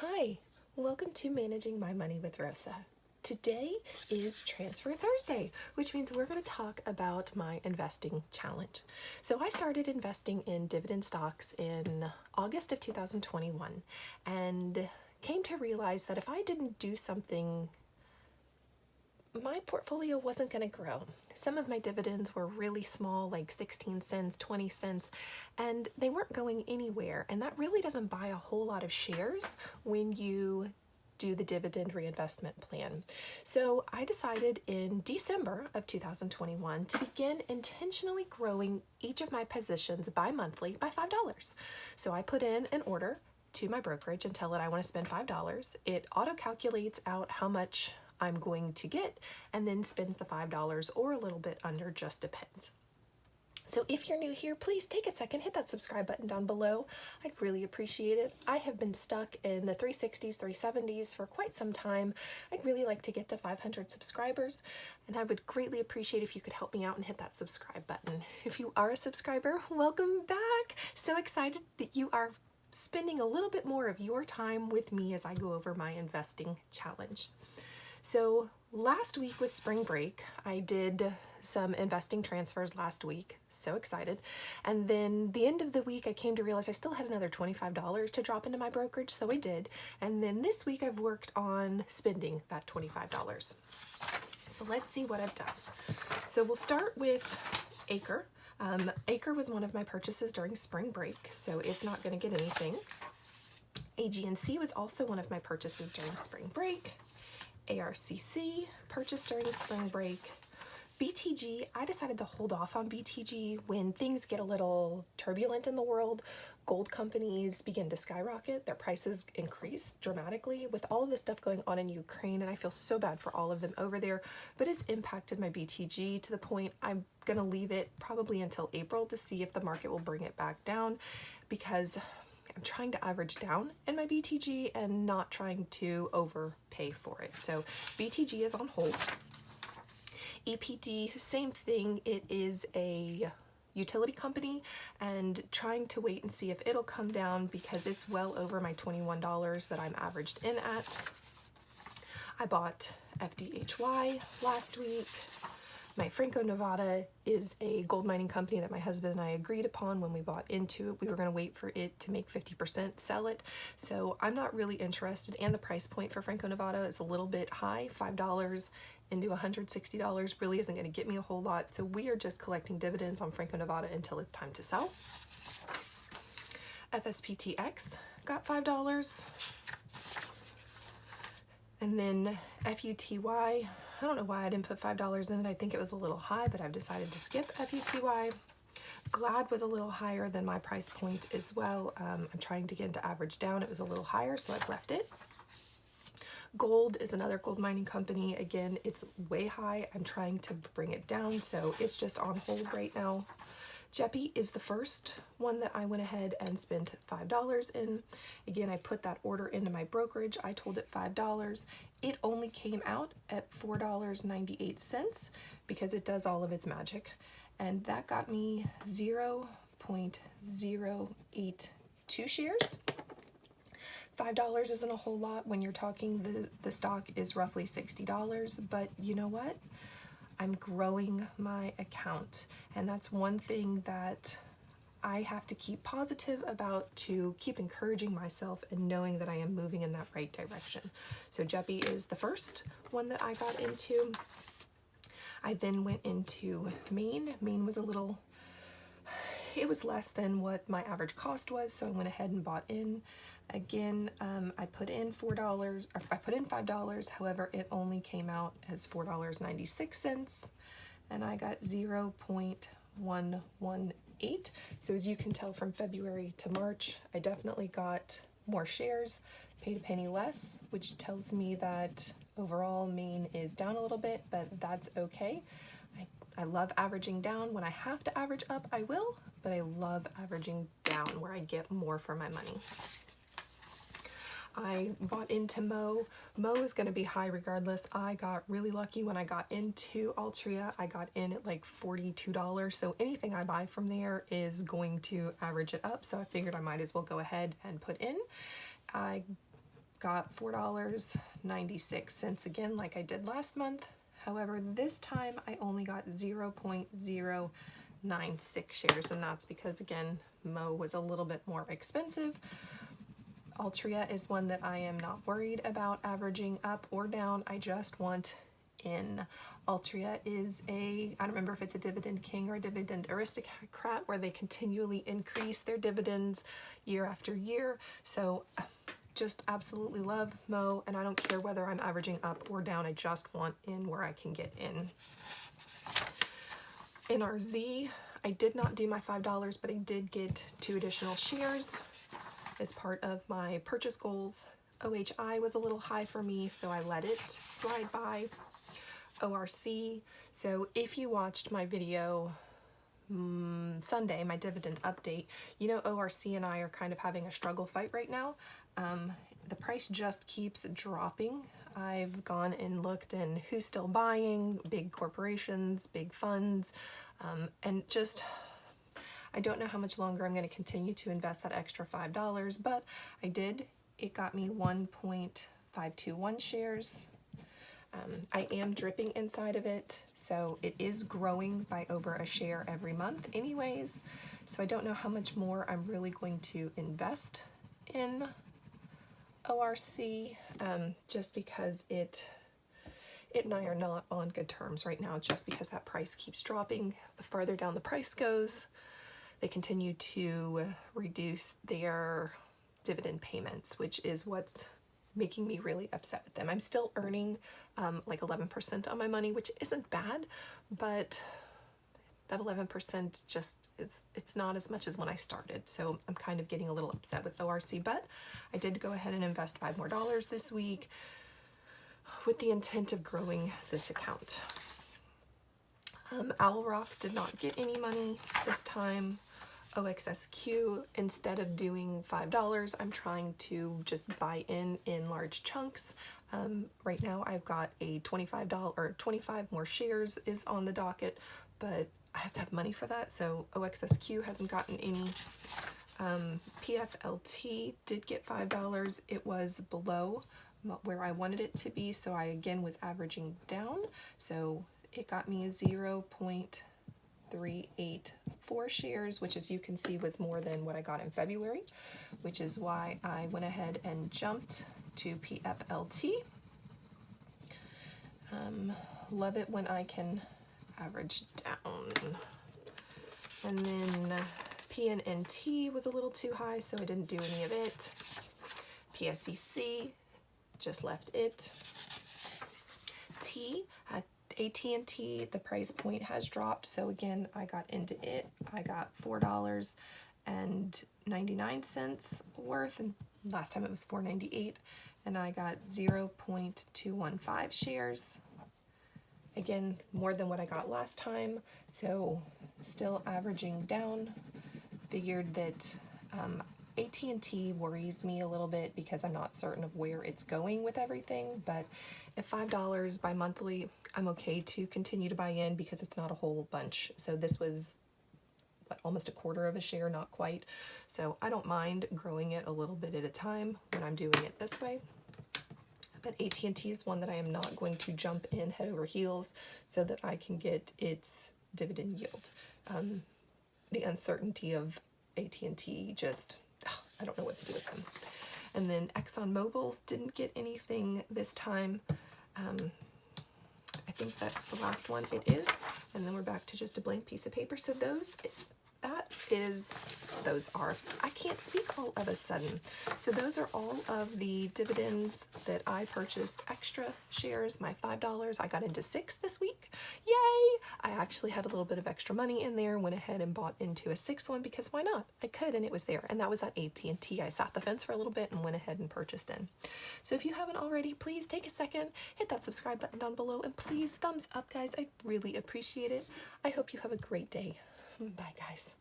Hi, welcome to Managing My Money with Rosa. Today is Transfer Thursday, which means we're going to talk about my investing challenge. So I started investing in dividend stocks in August of 2021 and came to realize that if I didn't do something, my portfolio wasn't going to grow. Some of my dividends were really small, like 16 cents, 20 cents, and they weren't going anywhere. And that really doesn't buy a whole lot of shares when you do the dividend reinvestment plan. So I decided in December of 2021 to begin intentionally growing each of my positions bi-monthly by $5. So I put in an order to my brokerage and tell it I want to spend $5. It auto calculates out how much I'm going to get and then spends the $5 or a little bit under, just depends. So if you're new here, please take a second, hit that subscribe button down below. I'd really appreciate it. I have been stuck in the 360s, 370s for quite some time. I'd really like to get to 500 subscribers, and I would greatly appreciate if you could help me out and hit that subscribe button. If you are a subscriber, welcome back. So excited that you are spending a little bit more of your time with me as I go over my investing challenge. So last week was spring break. I did some investing transfers last week. So excited. And then the end of the week, I came to realize I still had another $25 to drop into my brokerage. So I did. And then this week I've worked on spending that $25. So let's see what I've done. So we'll start with Acre. Acre was one of my purchases during spring break, so it's not going to get anything. AG&C was also one of my purchases during spring break. ARCC purchased during spring break. BTG, I decided to hold off on BTG when things get a little turbulent in the world. Gold companies begin to skyrocket. Their prices increase dramatically with all of this stuff going on in Ukraine, and I feel so bad for all of them over there, but it's impacted my BTG to the point I'm going to leave it probably until April to see if the market will bring it back down, because I'm trying to average down in my BTG and not trying to overpay for it. So BTG is on hold. EPD, same thing. It is a utility company and trying to wait and see if it'll come down because it's well over my $21 that I'm averaged in at. I bought FDHY last week. My Franco-Nevada is a gold mining company that my husband and I agreed upon when we bought into it. We were going to wait for it to make 50%, sell it. So I'm not really interested, and the price point for Franco-Nevada is a little bit high. $5 into $160 really isn't going to get me a whole lot. So we are just collecting dividends on Franco-Nevada until it's time to sell. FSPTX got $5. And then FUTY, I don't know why I didn't put $5 in it. I think it was a little high, but I've decided to skip FUTY. Glad was a little higher than my price point as well. I'm trying to get into average down. It was a little higher, so I've left it. Gold is another gold mining company. Again, it's way high. I'm trying to bring it down, so it's just on hold right now. Jeppy is the first one that I went ahead and spent $5 in. Again, I put that order into my brokerage. I told it $5. It only came out at $4.98 because it does all of its magic. And that got me 0.082 shares. $5 isn't a whole lot when you're talking the stock is roughly $60, but you know what? I'm growing my account, and that's one thing that I have to keep positive about to keep encouraging myself and knowing that I am moving in that right direction. So Jeppy is the first one that I got into. I then went into Maine. Maine was it was less than what my average cost was, so I went ahead and bought in. Again, I put in $5, however, it only came out as $4.96, and I got 0.118. So as you can tell from February to March, I definitely got more shares, paid a penny less, which tells me that overall Maine is down a little bit, but that's okay. I love averaging down. When I have to average up, I will, but I love averaging down where I get more for my money. I bought into Mo. Mo is going to be high regardless. I got really lucky when I got into Altria. I got in at like $42, so anything I buy from there is going to average it up, so I figured I might as well go ahead and put in. I got $4.96 again like I did last month. However, this time I only got 0.096 shares, and that's because, again, Mo was a little bit more expensive. Altria is one that I am not worried about averaging up or down. I just want in. Altria is I don't remember if it's a dividend king or a dividend aristocrat, where they continually increase their dividends year after year. So just absolutely love Mo, and I don't care whether I'm averaging up or down. I just want in where I can get in. In our Z, I did not do my $5, but I did get 2 additional shares as part of my purchase goals. OHI was a little high for me, so I let it slide by. ORC, so if you watched my video Sunday, my dividend update, you know ORC and I are kind of having a struggle fight right now. The price just keeps dropping. I've gone and looked and who's still buying, big corporations, big funds, and just I don't know how much longer I'm going to continue to invest that extra $5, but I did. It got me 1.521 shares. I am dripping inside of it, so it is growing by over a share every month anyways, so I don't know how much more I'm really going to invest in ORC, just because it and I are not on good terms right now, just because that price keeps dropping. The farther down the price goes, they continue to reduce their dividend payments, which is what's making me really upset with them. I'm still earning like 11% on my money, which isn't bad, but that 11% just, it's not as much as when I started. So I'm kind of getting a little upset with ORC, but I did go ahead and invest $5 more this week with the intent of growing this account. Owl Rock did not get any money this time. OXSQ, instead of doing $5, I'm trying to just buy in large chunks. Right now I've got a $25 or 25 more shares is on the docket, but I have to have money for that, so OXSQ hasn't gotten any. PFLT did get $5. It was below where I wanted it to be, so I again was averaging down, so it got me a 0.384 shares, which, as you can see, was more than what I got in February, which is why I went ahead and jumped to PFLT. Love it when I can average down. And then PNNT was a little too high, so I didn't do any of it. PSEC, just left it. AT&T, the price point has dropped, so again, I got into it. I got $4.99 worth, and last time it was $4.98, and I got 0.215 shares. Again, more than what I got last time, so still averaging down. Figured that AT&T worries me a little bit because I'm not certain of where it's going with everything, but at $5 bi-monthly, I'm okay to continue to buy in because it's not a whole bunch. So this was almost a quarter of a share, not quite. So I don't mind growing it a little bit at a time when I'm doing it this way. But AT&T is one that I am not going to jump in head over heels so that I can get its dividend yield. The uncertainty of AT&T just, I don't know what to do with them. And then ExxonMobil didn't get anything this time. I think that's the last one. It is. And then we're back to just a blank piece of paper. So those are, I can't speak all of a sudden. So those are all of the dividends that I purchased. Extra shares, my $5. I got into 6 this week. Yay! I actually had a little bit of extra money in there, went ahead and bought into a 6th one because why not? I could, and it was there. And that was that AT&T. I sat the fence for a little bit and went ahead and purchased in. So if you haven't already, please take a second, hit that subscribe button down below, and please thumbs up, guys. I really appreciate it. I hope you have a great day. Bye, guys.